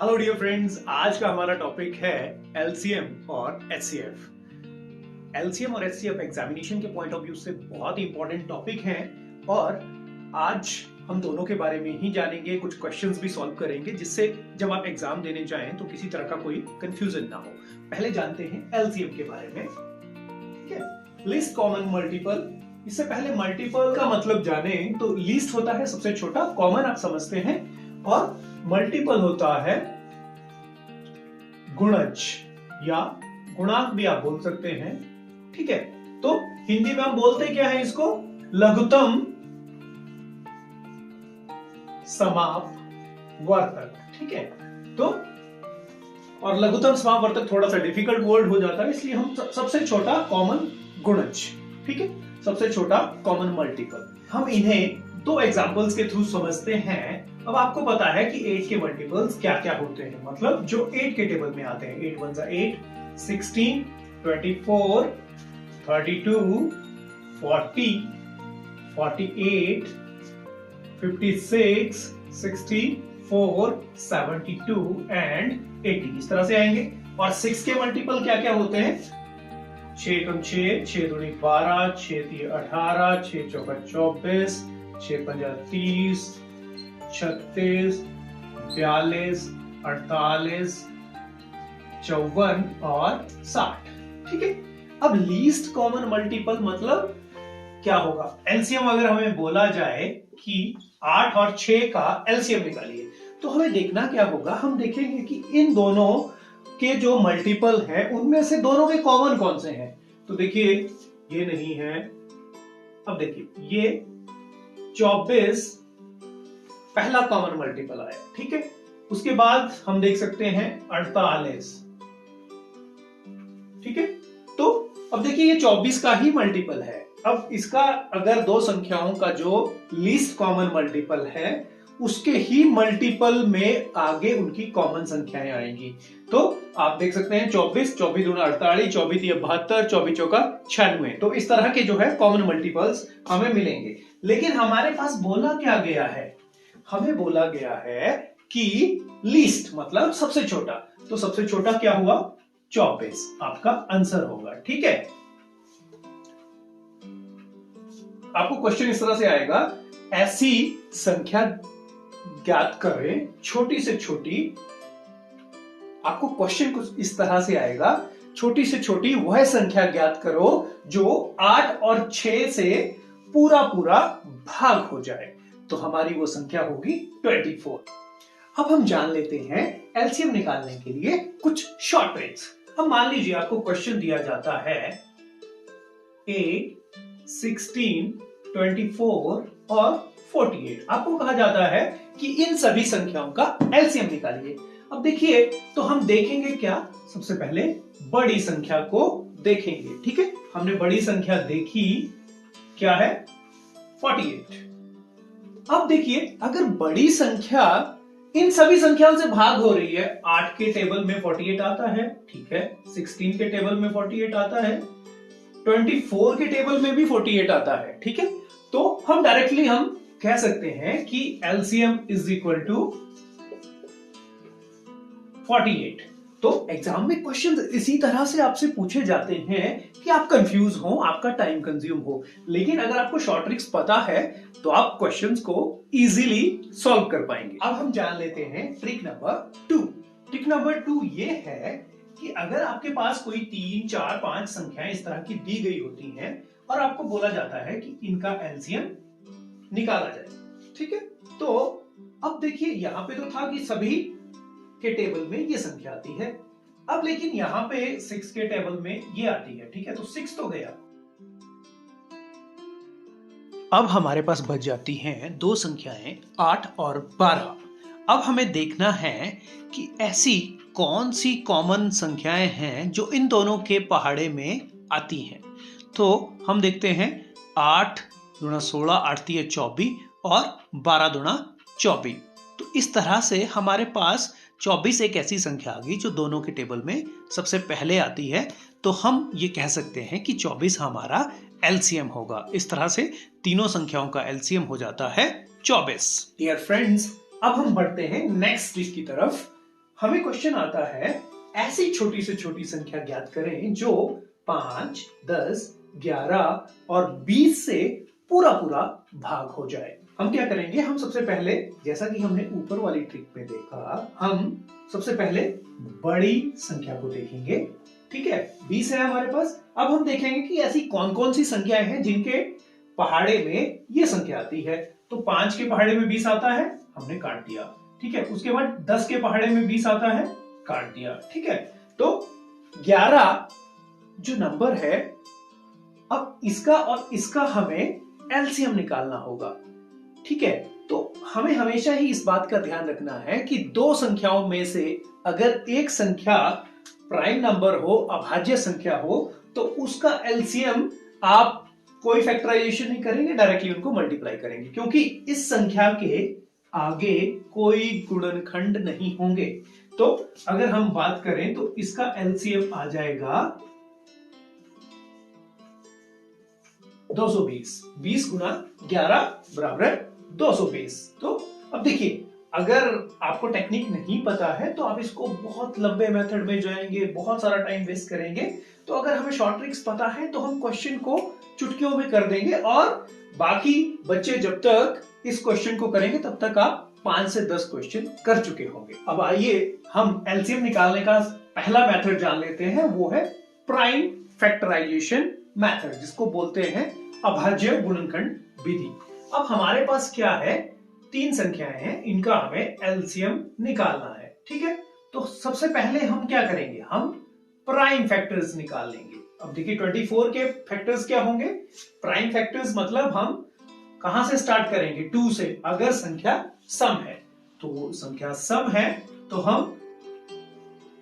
Hello dear friends, आज का हमारा टॉपिक है एलसीएम और एचसीएफ। एलसीएम और एचसीएफ एग्जामिनेशन के पॉइंट ऑफ व्यू से बहुत ही इंपॉर्टेंट टॉपिक हैं और आज हम दोनों के बारे में ही जानेंगे, कुछ क्वेश्चंस भी सॉल्व करेंगे जिससे जब आप एग्जाम देने जाएं तो किसी तरह का कोई कंफ्यूजन ना हो। पहले जानते हैं एलसीएम के बारे में। ठीक है, लीस्ट कॉमन मल्टीपल। इससे पहले मल्टीपल का मतलब जाने तो लीस्ट होता है सबसे छोटा, कॉमन आप समझते हैं, और मल्टीपल होता है गुणज या गुणांक भी आप बोल सकते हैं। ठीक है, तो हिंदी में हम बोलते क्या है इसको? लघुत्तम समापवर्तक। ठीक है, तो और लघुत्तम समापवर्तक थोड़ा सा डिफिकल्ट वर्ड हो जाता है, इसलिए हम सबसे छोटा कॉमन गुणज, ठीक है, सबसे छोटा कॉमन मल्टीपल, हम इन्हें दो एग्जांपल्स के थ्रू समझते हैं। अब आपको पता है कि 8 के मल्टीपल्स क्या क्या होते हैं, मतलब जो 8 के टेबल में आते हैं। 8 1 8, 16, 24, 32, 40, 48, 56, 64, 72 एंड 80 इस तरह से आएंगे। और 6 के मल्टीपल क्या क्या होते हैं? 6 कम 6, 6 दूनी 12, 6 3 18, 6 चौका 24, 6 पंजा 30, 36, 42, 48, 54 और 60। ठीक है, अब लीस्ट कॉमन मल्टीपल मतलब क्या होगा? एलसीएम अगर हमें बोला जाए कि 8 और 6 का एलसीएम निकालिए, तो हमें देखना क्या होगा? हम देखेंगे कि इन दोनों के जो मल्टीपल है उनमें से दोनों के कॉमन कौन से हैं। तो देखिए, ये नहीं है। अब देखिए, ये 24 पहला कॉमन मल्टीपल आया। ठीक है, उसके बाद हम देख सकते हैं 48। ठीक है, तो अब देखिए ये 24 का ही मल्टीपल है। अब इसका अगर दो संख्याओं का जो लीस्ट कॉमन मल्टीपल है उसके ही मल्टीपल में आगे उनकी कॉमन संख्याएं आएंगी। तो आप देख सकते हैं 24, 24 दूना 48, 24 3 72, 24 चौका 96। तो इस तरह के जो है कॉमन मल्टीपल्स हमें मिलेंगे। लेकिन हमारे पास बोला क्या गया है? हमें बोला गया है कि लीस्ट मतलब सबसे छोटा। तो सबसे छोटा क्या हुआ? 24 आपका आंसर होगा। ठीक है, आपको क्वेश्चन इस तरह से आएगा, ऐसी संख्या ज्ञात करें छोटी से छोटी। आपको क्वेश्चन कुछ इस तरह से आएगा, छोटी से छोटी वह संख्या ज्ञात करो जो 8 और 6 से पूरा पूरा भाग हो जाए। तो हमारी वो संख्या होगी 24। अब हम जान लेते हैं एलसीएम निकालने के लिए कुछ शॉर्ट ट्रिक्स। अब मान लीजिए आपको क्वेश्चन दिया जाता है 8, 16, 24 और 48। आपको कहा जाता है कि इन सभी संख्याओं का एलसीएम निकालिए। अब देखिए, तो हम देखेंगे क्या? सबसे पहले बड़ी संख्या को देखेंगे। ठीक है, हमने बड़ी संख्या देखी, क्या है? 48। अब देखिए, अगर बड़ी संख्या इन सभी संख्याओं से भाग हो रही है, 8 के टेबल में 48 आता है, ठीक है, 16 के टेबल में 48 आता है, 24 के टेबल में भी 48 आता है। ठीक है, तो हम डायरेक्टली हम कह सकते हैं कि एलसीएम इज इक्वल टू 48। तो एग्जाम में क्वेश्चन इसी तरह से आपसे पूछे जाते हैं कि आप कंफ्यूज हो, आपका टाइम कंज्यूम हो। लेकिन अगर आपको शॉर्ट ट्रिक्स पता है तो आप क्वेश्चंस को इजीली सॉल्व कर पाएंगे। अब हम जान लेते हैं ट्रिक नंबर 2। ट्रिक नंबर 2 ये है कि अगर आपके पास कोई 3, 4, 5 संख्याएं इस तरह की दी गई होती हैं और आपको बोला जाता है कि इनका एलसीएम निकाला जाए। ठीक है, तो अब देखिए, यहां पे तो था कि सभी के टेबल में ये संख्या आती है। अब लेकिन यहां पे 6 के टेबल में ये आती है। ठीक है, तो 6 तो गया। अब हमारे पास बच जाती हैं दो संख्याएं 8 और 12। अब हमें देखना है कि ऐसी कौन सी कॉमन संख्याएं हैं जो इन दोनों के पहाड़े में आती हैं। तो हम देखते हैं 8 दूना 16, 8 3 24 और 12 दूना 24। तो इस तरह से हमारे पास 24 एक ऐसी संख्या आ गई जो दोनों के टेबल में सबसे पहले आती है। तो हम ये कह सकते हैं कि 24 हमारा एलसीएम होगा। इस तरह से तीनों संख्याओं का एलसीएम हो जाता है 24। डियर फ्रेंड्स, अब हम बढ़ते हैं नेक्स्ट ट्रिक की तरफ। हमें क्वेश्चन आता है ऐसी छोटी से छोटी संख्या ज्ञात करें जो 5, 10, 11 और 20 से पूरा पूरा भाग हो जाए। हम क्या करेंगे, हम सबसे पहले जैसा कि हमने ऊपर वाली ट्रिक में देखा, हम सबसे पहले बड़ी संख्या को देखेंगे। ठीक है, 20 है हमारे पास। अब हम देखेंगे कि ऐसी कौन कौन सी संख्याएं हैं जिनके पहाड़े में ये संख्या आती है। तो 5 के पहाड़े में 20 आता है, हमने काट दिया। ठीक है, उसके बाद 10 के पहाड़े में 20 आता है, काट दिया। ठीक है, तो 11 जो नंबर है, अब इसका और इसका हमें एलसीएम निकालना होगा। ठीक है, तो हमें हमेशा ही इस बात का ध्यान रखना है कि दो संख्याओं में से अगर एक संख्या प्राइम नंबर हो, अभाज्य संख्या हो, तो उसका एलसीएम आप कोई फैक्टराइजेशन नहीं करेंगे, डायरेक्टली उनको मल्टीप्लाई करेंगे, क्योंकि इस संख्या के आगे कोई गुणनखंड नहीं होंगे। तो अगर हम बात करें तो इसका एलसीएम आ जाएगा 220। 20 गुना 11 बराबर 220। तो अब देखिए, अगर आपको टेक्निक नहीं पता है तो आप इसको बहुत लंबे मेथड में जाएंगे, बहुत सारा टाइम वेस्ट करेंगे। तो अगर हमें शॉर्ट ट्रिक्स पता है तो हम क्वेश्चन को चुटकियों में कर देंगे, और बाकी बच्चे जब तक इस क्वेश्चन को करेंगे तब तक आप 5 से 10 क्वेश्चन कर चुके होंगे। अब आइए हम एलसीएम निकालने का पहला मेथड जान लेते हैं, वो है प्राइम फैक्टराइजेशन मेथड, जिसको बोलते हैं अभाज्य गुणनखंड विधि। अब हमारे पास क्या है, 3 संख्याएं हैं, इनका हमें एलसीएम निकालना है। ठीक है, तो सबसे पहले हम क्या करेंगे, हम प्राइम फैक्टर्स निकाल लेंगे। अब देखिए 24 के फैक्टर्स क्या होंगे, प्राइम फैक्टर्स मतलब हम कहां से स्टार्ट करेंगे, 2 से। अगर संख्या सम है, तो संख्या सम है तो हम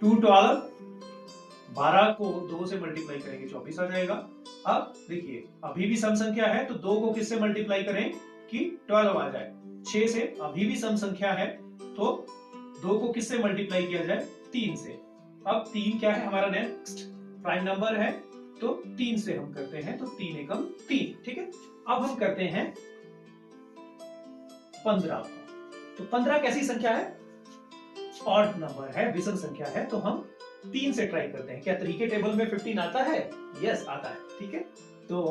2 12, 12 को 2 से मल्टीप्लाई करेंगे 24 आ जाएगा। अब देखिए अभी भी सम संख्या है तो 2 को किससे मल्टीप्लाई करें कि 12 आ जाए। 6 से अभी भी सम संख्या है तो 2 को किससे मल्टीप्लाई किया जाए, 3 से। अब 3 क्या है, हमारा नेक्स्ट प्राइम नंबर है, तो 3 से हम करते हैं, तो 3 एकम 3। ठीक है, अब हम करते हैं 15। तो 15 कैसी संख्या है, ऑड नंबर है, विषम संख्या है, तो हम 3 से ट्राई करते हैं। क्या 3 के टेबल में 15 आता है? यस आता है। ठीक है, तो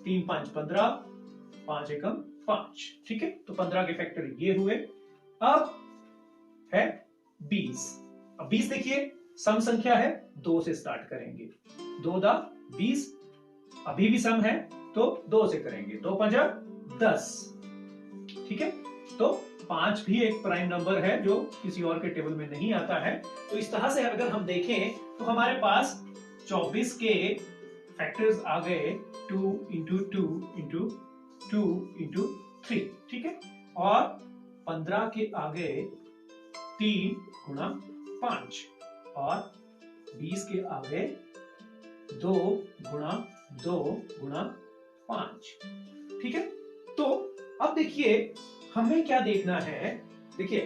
3 5 15, 5 एकम 5। ठीक है, तो 15 के फैक्टर ये हुए। अब है 20। अब 20 देखिए सम संख्या है, 2 से स्टार्ट करेंगे, 2 दा 20, अभी भी सम है तो 2 से करेंगे, 2 5 10। ठीक है, तो 5 भी एक प्राइम नंबर है जो किसी और के टेबल में नहीं आता है। तो इस तरह से अगर हम देखें तो हमारे पास 24 के फैक्टर्स आ गए 2 इंटू 2 इंटू 2 इंटू 3। ठीक है, और 15 के आ गए 3 गुणा 5, और 20 के आ गए 2 गुणा 2 गुणा 5। ठीक है, तो अब देखिए हमें क्या देखना है, देखिए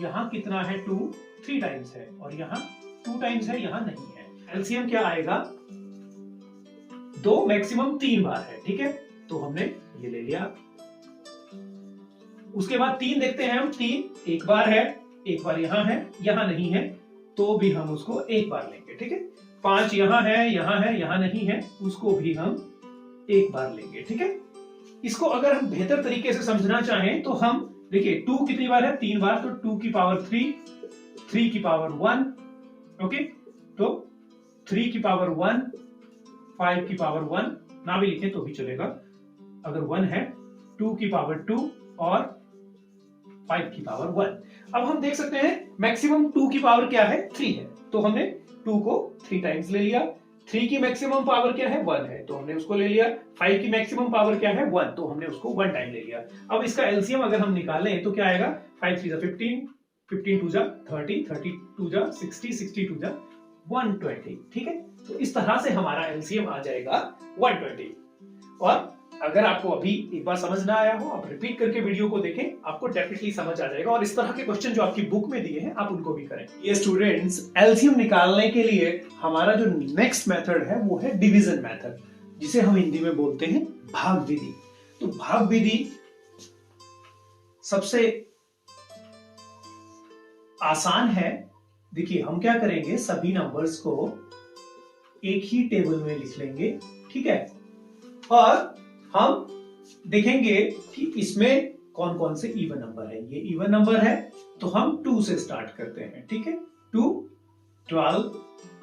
यहां कितना है, 2 3 टाइम्स है, और यहां 2 टाइम्स है, यहां नहीं है। एलसीएम क्या आएगा, 2 मैक्सिमम 3 बार है। ठीक है, तो हमने ये ले लिया। उसके बाद 3 देखते हैं हम, 3 एक बार है, एक बार यहां है, यहां नहीं है, तो भी हम उसको एक बार लेंगे। ठीक है, 5 यहां है, यहां नहीं है, उसको भी हम एक बार लेंगे। ठीक है, इसको अगर हम बेहतर तरीके से समझना चाहें तो हम देखिए 2 कितनी बार है, 3 बार, तो 2 की पावर 3, 3 की पावर 1, ओके, तो 3 की पावर 1, 5 की पावर 1 ना भी लिखे तो भी चलेगा, अगर 1 है, 2 की पावर 2 और 5 की पावर 1। अब हम देख सकते हैं मैक्सिमम 2 की पावर क्या है, 3 है, तो हमने 2 को 3 टाइम्स ले लिया। 3 की मैक्सिमम पावर क्या है, 1 है, तो हमने उसको ले लिया। 5 की मैक्सिमम पावर क्या है, 1, तो हमने उसको 1 टाइम ले लिया। अब इसका एलसीएम अगर हम निकालें तो क्या आएगा, 5 3 15, 15 2 30, 30 2 60, 60 2 120। ठीक है, तो इस तरह से हमारा एलसीएम आ जाएगा 120। और अगर आपको अभी एक बार समझ ना आया हो, आप रिपीट करके वीडियो को देखें, आपको डेफिनेटली समझ आ जाएगा। और इस तरह के क्वेश्चन जो आपकी बुक में दिए हैं आप उनको भी करें। ये स्टूडेंट्स, एलसीएम निकालने के लिए हमारा जो नेक्स्ट मेथड है वो है डिवीजन मेथड, जिसे हम हिंदी में बोलते हैं भाग विधि। तो भाग विधि सबसे आसान है। देखिए हम क्या करेंगे, सभी नंबर्स को एक ही टेबल में लिख लेंगे, ठीक है, और हम देखेंगे कि इसमें कौन कौन से इवन नंबर है। ये इवन नंबर है तो हम 2 से स्टार्ट करते हैं, ठीक है। 2, 12।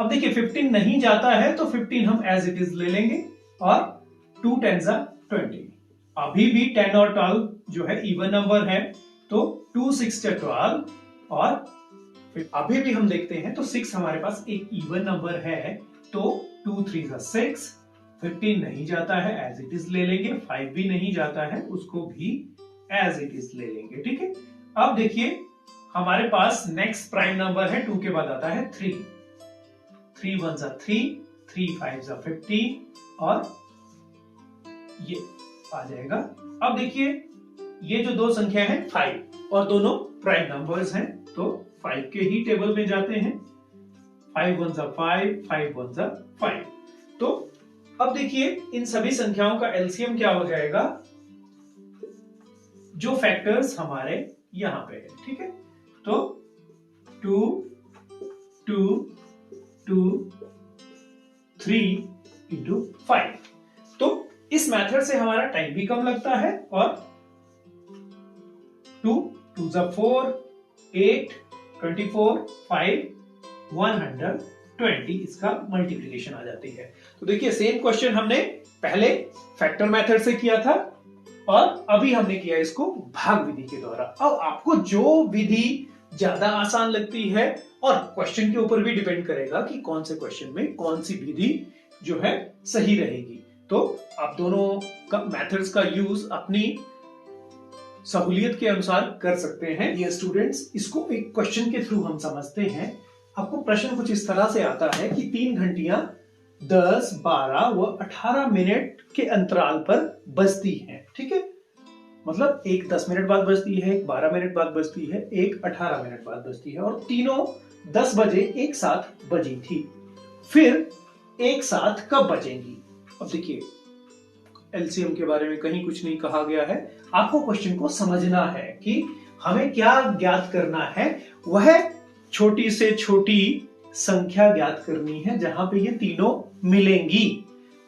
अब देखिए 15 नहीं जाता है तो 15 हम एज इट इज ले लेंगे, और 2 10s are 20। अभी भी 10 और 12 जो है इवन नंबर है, तो 2 6 12, और अभी भी हम देखते हैं तो 6 हमारे पास एक इवन नंबर है, तो 2 3s are 6। 15 नहीं जाता है, एज इट इज ले लेंगे। 5 भी नहीं जाता है, उसको भी एज इट इज ले लेंगे, ठीक है। अब देखिए हमारे पास नेक्स्ट प्राइम नंबर है, 2 के बाद आता है 3। 3 1s are 3, 3 5s are 15, और ये आ जाएगा। अब देखिए ये जो दो संख्या है 5, और दोनों प्राइम नंबर्स हैं, तो 5 के ही टेबल में जाते हैं। 5 1s are 5, 5 1s are 5। तो अब देखिए इन सभी संख्याओं का एलसीएम क्या हो जाएगा, जो फैक्टर्स हमारे यहां पे है, ठीक है। तो 2 2 2 3 इंटू 5। तो इस मेथड से हमारा टाइम भी कम लगता है, और 2 2s are 4, 8 24 5 120 इसका मल्टीप्लिकेशन आ जाती है। तो देखिए सेम क्वेश्चन हमने पहले फैक्टर मेथड से किया था, और अभी हमने किया इसको भाग विधि के द्वारा। अब आपको जो विधि ज्यादा आसान लगती है, और क्वेश्चन के ऊपर भी डिपेंड करेगा कि कौन से क्वेश्चन में कौन सी विधि जो है सही रहेगी, तो आप दोनों का मेथड्स का यूज अपनी सहूलियत के अनुसार कर सकते हैं। ये स्टूडेंट्स, इसको एक क्वेश्चन के थ्रू हम समझते हैं। आपको प्रश्न कुछ इस तरह से आता है कि 3 घंटियां 10, 12 व 18 मिनट के अंतराल पर बजती हैं, ठीक है। मतलब एक 10 मिनट बाद बजती है, एक 12 मिनट बाद बजती है, एक 18 मिनट बाद बजती है, और तीनों 10 बजे एक साथ बजी थी। फिर एक साथ कब बजेंगी? अब देखिए एलसीएम के बारे में कहीं कुछ नहीं कहा गया है। आपको क्वेश्चन को समझना है कि हमें क्या ज्ञात करना है। वह छोटी से छोटी संख्या ज्ञात करनी है जहां पे ये तीनों मिलेंगी।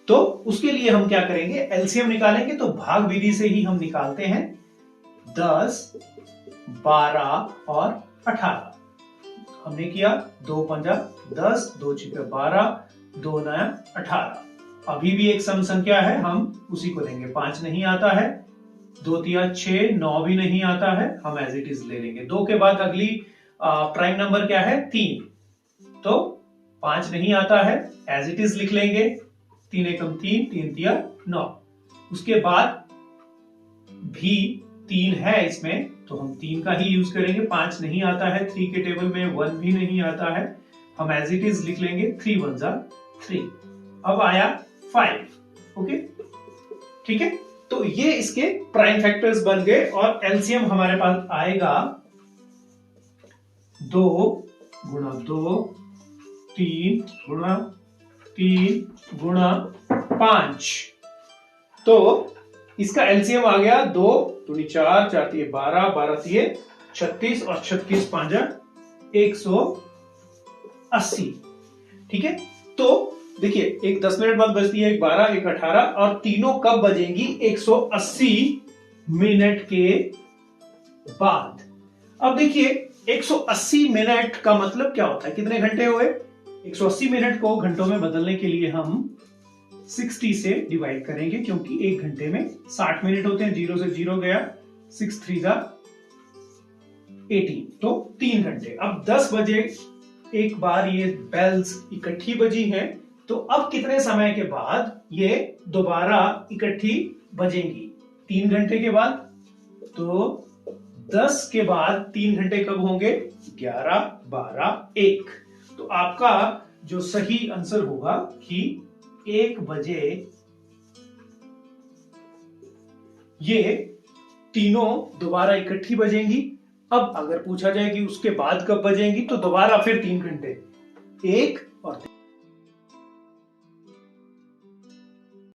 तो उसके लिए हम क्या करेंगे, एलसीएम निकालेंगे। तो भाग विधि से ही हम निकालते हैं 10, 12 और 18। हमने किया 2 पंजा 10, 2 छिपे 12, 2 नया 18। अभी भी एक सम संख्या है, हम उसी को लेंगे। 5 नहीं आता है, 2 तिया 6, 9 भी नहीं आता है, हम एज इट इज ले लेंगे। 2 के बाद अगली प्राइम नंबर क्या है, 3। तो 5 नहीं आता है, एज इट इज लिख लेंगे। 3 एकम 3, 3 तिया 9। उसके बाद भी 3 है इसमें, तो हम 3 का ही यूज करेंगे। 5 नहीं आता है, 3 के टेबल में 1 भी नहीं आता है, हम एज इट इज लिख लेंगे। 3 1s are 3। अब आया 5, ओके, ठीक है। तो ये इसके प्राइम फैक्टर्स बन गए, और एलसीएम हमारे पास आएगा 2 गुणा 2, 3 गुणा 3 गुणा 5। तो इसका एलसीएम आ गया 2 दूनी 4, 4 तिये 12, 12 तिये 36, और 36 पांजा 180, ठीक है। तो देखिए एक 10 मिनट बाद बजती है, एक 12, एक 18, और तीनों कब बजेंगी, 180 मिनट के बाद। अब देखिए 180 मिनट का मतलब क्या होता है, कितने घंटे हुए। 180 मिनट को घंटों में बदलने के लिए हम 60 से डिवाइड करेंगे, क्योंकि एक घंटे में 60 मिनट होते हैं। 0 से 0 गया, 6 3 18, तो 3 घंटे। अब 10 बजे एक बार ये बेल्स इकट्ठी बजी हैं, तो अब कितने समय के बाद ये दोबारा इकट्ठी बजेंगी, 3 घंटे के बाद। तो 10 के बाद 3 घंटे कब होंगे, 11 12 1। तो आपका जो सही आंसर होगा कि 1 बजे ये तीनों दोबारा इकट्ठी बजेंगी। अब अगर पूछा जाए कि उसके बाद कब बजेंगी, तो दोबारा फिर 3 घंटे, 1